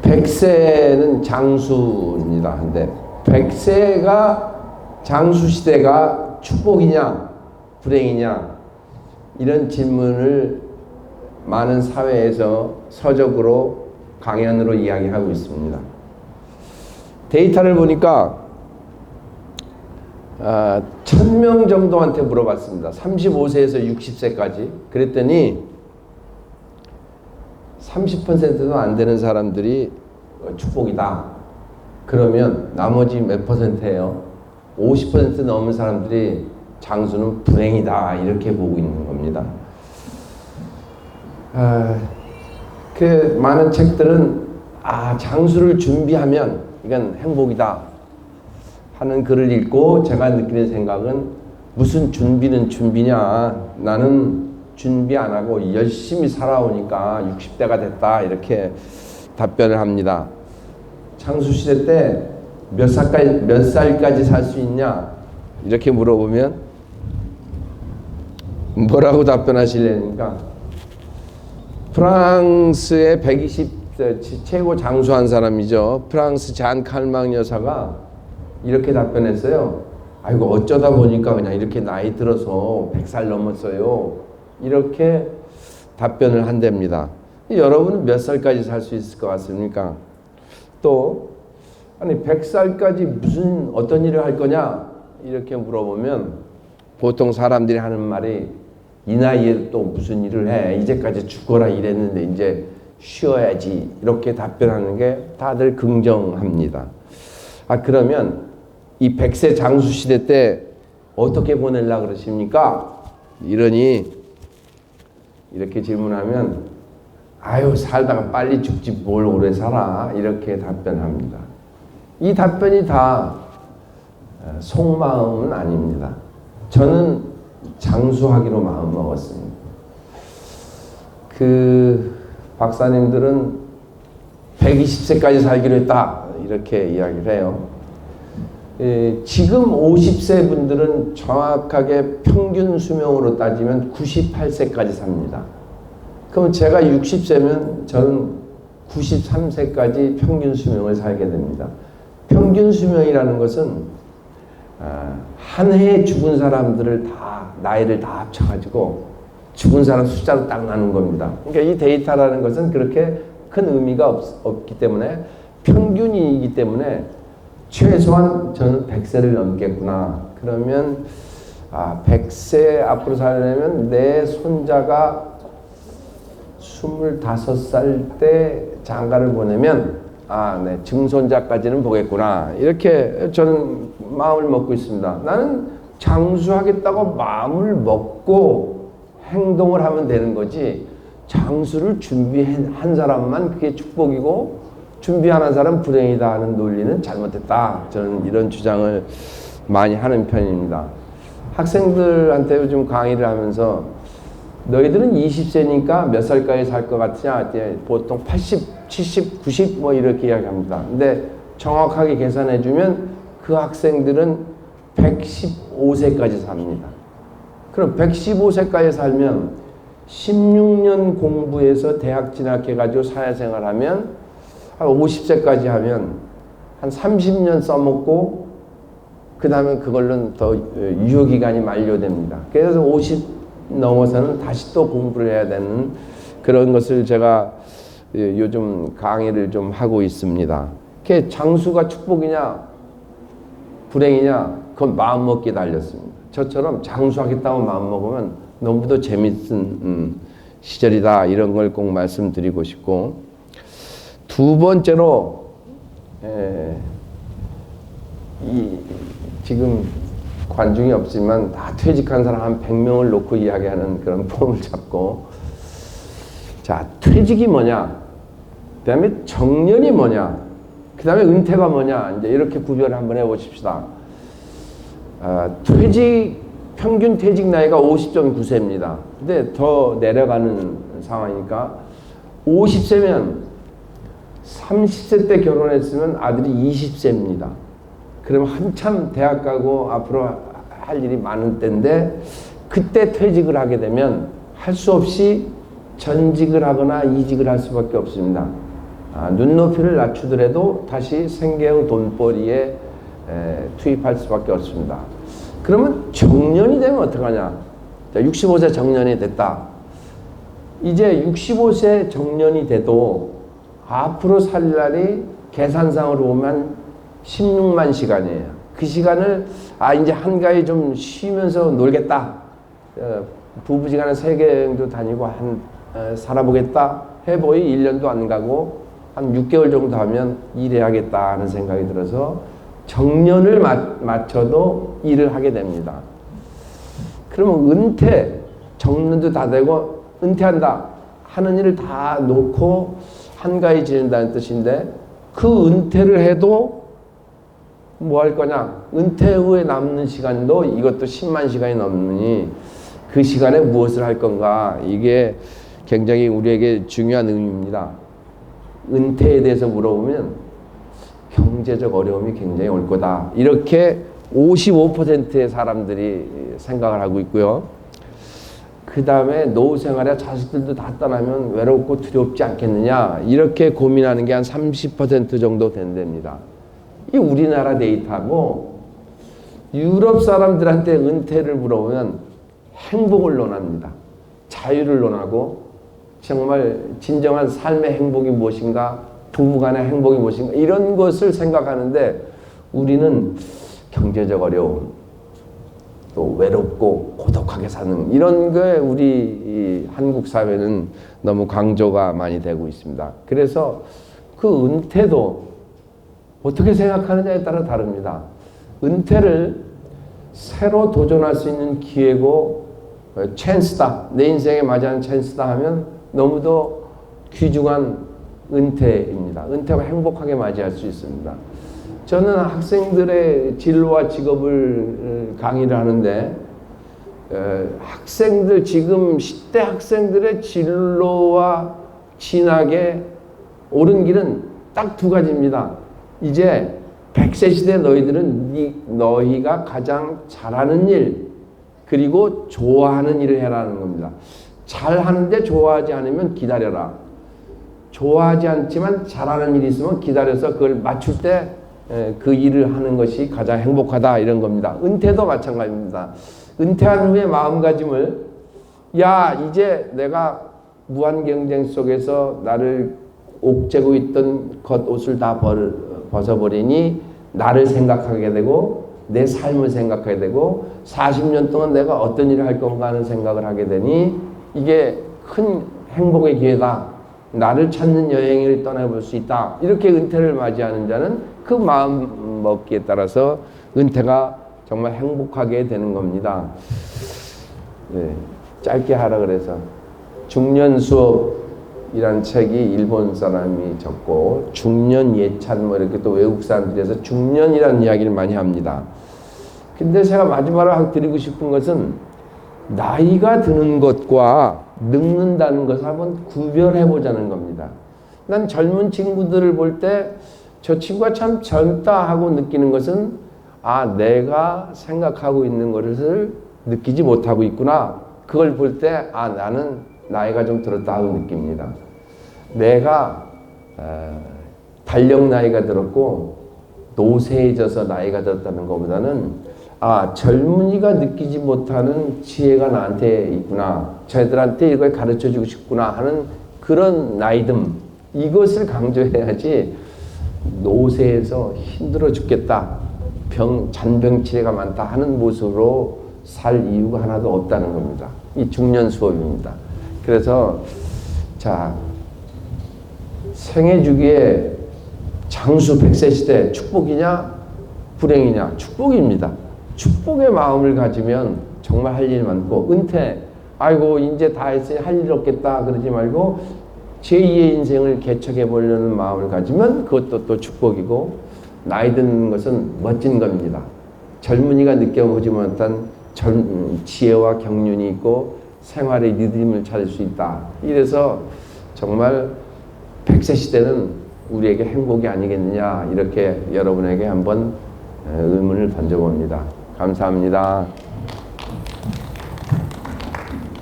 100세는 장수입니다. 근데 100세가 장수 시대가 축복이냐 불행이냐 이런 질문을 많은 사회에서 서적으로 강연으로 이야기하고 있습니다. 데이터를 보니까 1000명 정도한테 물어봤습니다. 35세에서 60세까지. 그랬더니 30%도 안 되는 사람들이 축복이다. 그러면 나머지 몇 %예요? 50% 넘은 사람들이 장수는 불행이다. 이렇게 보고 있는 겁니다. 그 많은 책들은 장수를 준비하면 이건 행복이다 하는 글을 읽고 제가 느끼는 생각은 무슨 준비는 준비냐. 나는 준비 안 하고 열심히 살아오니까 60대가 됐다. 이렇게 답변을 합니다. 장수시대 때 몇 살까지 살 수 있냐? 이렇게 물어보면 뭐라고 답변하시려니까 프랑스의 120세 최고 장수한 사람이죠. 프랑스 잔 칼망 여사가 이렇게 답변했어요. 아이고 어쩌다 보니까 그냥 이렇게 나이 들어서 100살 넘었어요. 이렇게 답변을 한답니다. 여러분은 몇 살까지 살 수 있을 것 같습니까? 또 아니 100살까지 무슨 어떤 일을 할 거냐 이렇게 물어보면 보통 사람들이 하는 말이 이 나이에 또 무슨 일을 해 이제까지 죽어라 이랬는데 이제 쉬어야지 이렇게 답변하는 게 다들 긍정합니다. 그러면 이 100세 장수 시대 때 어떻게 보내려고 그러십니까? 이러니 이렇게 질문하면 아유 살다가 빨리 죽지 뭘 오래 살아 이렇게 답변합니다. 이 답변이 다 속마음은 아닙니다. 저는 장수하기로 마음 먹었습니다. 그 박사님들은 120세까지 살기로 했다 이렇게 이야기를 해요. 지금 50세 분들은 정확하게 평균 수명으로 따지면 98세까지 삽니다. 그럼 제가 60세면 저는 93세까지 평균 수명을 살게 됩니다. 평균 수명이라는 것은 한 해에 죽은 사람들을 다 나이를 다 합쳐가지고 죽은 사람 숫자로 딱 나눈 겁니다. 그러니까 이 데이터라는 것은 그렇게 큰 의미가 없기 때문에 평균이기 때문에 최소한 저는 100세를 넘겠구나. 그러면 100세 앞으로 살려면 내 손자가 25살 때 장가를 보내면 네, 증손자까지는 보겠구나. 이렇게 저는 마음을 먹고 있습니다. 나는 장수하겠다고 마음을 먹고 행동을 하면 되는 거지 장수를 준비한 사람만 그게 축복이고 준비 안 한 사람 불행이다 하는 논리는 잘못됐다. 저는 이런 주장을 많이 하는 편입니다. 학생들한테 요즘 강의를 하면서 너희들은 20세니까 몇 살까지 살 것 같으냐? 보통 80, 70, 90 뭐 이렇게 이야기합니다. 근데 정확하게 계산해주면 그 학생들은 115세까지 삽니다. 그럼 115세까지 살면 16년 공부해서 대학 진학해가지고 사회생활하면 한 50세까지 하면 한 30년 써먹고 그 다음에 그걸로는 더 유효기간이 만료됩니다. 그래서 50 넘어서는 다시 또 공부를 해야 되는 그런 것을 제가 요즘 강의를 좀 하고 있습니다. 그게 장수가 축복이냐 불행이냐 그건 마음먹기에 달렸습니다. 저처럼 장수하겠다고 마음먹으면 너무도 재밌은 시절이다 이런 걸 꼭 말씀드리고 싶고 두 번째로 지금 관중이 없지만 다 퇴직한 사람 한 100명을 놓고 이야기하는 그런 폼을 잡고 자 퇴직이 뭐냐 그 다음에 정년이 뭐냐 그 다음에 은퇴가 뭐냐 이제 이렇게 구별을 한번 해보십시다. 평균 퇴직 나이가 50.9세입니다. 근데 더 내려가는 상황이니까 50세면 30세 때 결혼했으면 아들이 20세입니다. 그럼 한참 대학 가고 앞으로 할 일이 많은 때인데 그때 퇴직을 하게 되면 할 수 없이 전직을 하거나 이직을 할 수밖에 없습니다. 눈높이를 낮추더라도 다시 생계형 돈벌이에 투입할 수밖에 없습니다. 그러면 정년이 되면 어떡하냐? 65세 정년이 됐다. 이제 65세 정년이 돼도 앞으로 살 날이 계산상으로 보면 16만 시간이에요. 그 시간을 이제 한가히 좀 쉬면서 놀겠다. 부부지간에 세계여행도 다니고 살아보겠다. 해보이 1년도 안 가고 한 6개월 정도 하면 일해야겠다 하는 생각이 들어서 정년을 맞춰도 일을 하게 됩니다. 그러면 정년도 다 되고 은퇴한다 하는 일을 다 놓고 한가히 지낸다는 뜻인데 그 은퇴를 해도 뭐 할 거냐? 은퇴 후에 남는 시간도 이것도 10만 시간이 넘으니 그 시간에 무엇을 할 건가? 이게 굉장히 우리에게 중요한 의미입니다. 은퇴에 대해서 물어보면 경제적 어려움이 굉장히 올 거다. 이렇게 55%의 사람들이 생각을 하고 있고요. 그 다음에 노후 생활에 자식들도 다 떠나면 외롭고 두렵지 않겠느냐. 이렇게 고민하는 게 한 30% 정도 된답니다. 이 우리나라 데이터고 유럽 사람들한테 은퇴를 물어보면 행복을 논합니다. 자유를 논하고 정말 진정한 삶의 행복이 무엇인가, 부부간의 행복이 무엇인가 이런 것을 생각하는데 우리는 경제적 어려움, 또 외롭고 고독하게 사는 이런 게 우리 한국 사회는 너무 강조가 많이 되고 있습니다. 그래서 그 은퇴도 어떻게 생각하느냐에 따라 다릅니다. 은퇴를 새로 도전할 수 있는 기회고 찬스다. 내 인생에 맞이하는 찬스다 하면 너무도 귀중한 은퇴입니다. 은퇴가 행복하게 맞이할 수 있습니다. 저는 학생들의 진로와 직업을 강의를 하는데 학생들 지금 10대 학생들의 진로와 진학의 옳은 길은 딱 두 가지입니다. 이제 100세 시대 너희가 가장 잘하는 일 그리고 좋아하는 일을 해라는 겁니다. 잘하는데 좋아하지 않으면 기다려라. 좋아하지 않지만 잘하는 일이 있으면 기다려서 그걸 맞출 때 그 일을 하는 것이 가장 행복하다 이런 겁니다. 은퇴도 마찬가지입니다. 은퇴한 후에 마음가짐을 이제 내가 무한 경쟁 속에서 나를 옥죄고 있던 겉옷을 다 벗어버리니 나를 생각하게 되고 내 삶을 생각하게 되고 40년 동안 내가 어떤 일을 할 건가 하는 생각을 하게 되니 이게 큰 행복의 기회다. 나를 찾는 여행을 떠나볼 수 있다. 이렇게 은퇴를 맞이하는 자는 그 마음 먹기에 따라서 은퇴가 정말 행복하게 되는 겁니다. 네, 짧게 하라 그래서 중년 수업이란 책이 일본 사람이 적고 중년 예찬 뭐 이렇게 또 외국 사람들에서 중년이라는 이야기를 많이 합니다. 근데 제가 마지막으로 드리고 싶은 것은 나이가 드는 것과 늙는다는 것을 한번 구별해 보자는 겁니다. 난 젊은 친구들을 볼 때 저 친구가 참 젊다 하고 느끼는 것은 내가 생각하고 있는 것을 느끼지 못하고 있구나. 그걸 볼 때 나는 나이가 좀 들었다 하고 느낍니다. 내가 달력 나이가 들었고 노쇠해져서 나이가 들었다는 것보다는 젊은이가 느끼지 못하는 지혜가 나한테 있구나. 쟤들한테 이걸 가르쳐주고 싶구나 하는 그런 나이듦. 이것을 강조해야지 노쇠해서 힘들어 죽겠다. 잔병치레가 많다 하는 모습으로 살 이유가 하나도 없다는 겁니다. 이 중년 수업입니다. 그래서 생애 주기에 장수 100세 시대 축복이냐 불행이냐? 축복입니다. 축복의 마음을 가지면 정말 할 일 많고 은퇴 이제 다 했으니 할 일 없겠다 그러지 말고 제2의 인생을 개척해 보려는 마음을 가지면 그것도 또 축복이고 나이 드는 것은 멋진 겁니다. 젊은이가 느껴보지 못한 지혜와 경륜이 있고 생활의 리듬을 찾을 수 있다. 이래서 정말 100세 시대는 우리에게 행복이 아니겠느냐 이렇게 여러분에게 한번 의문을 던져봅니다. 감사합니다.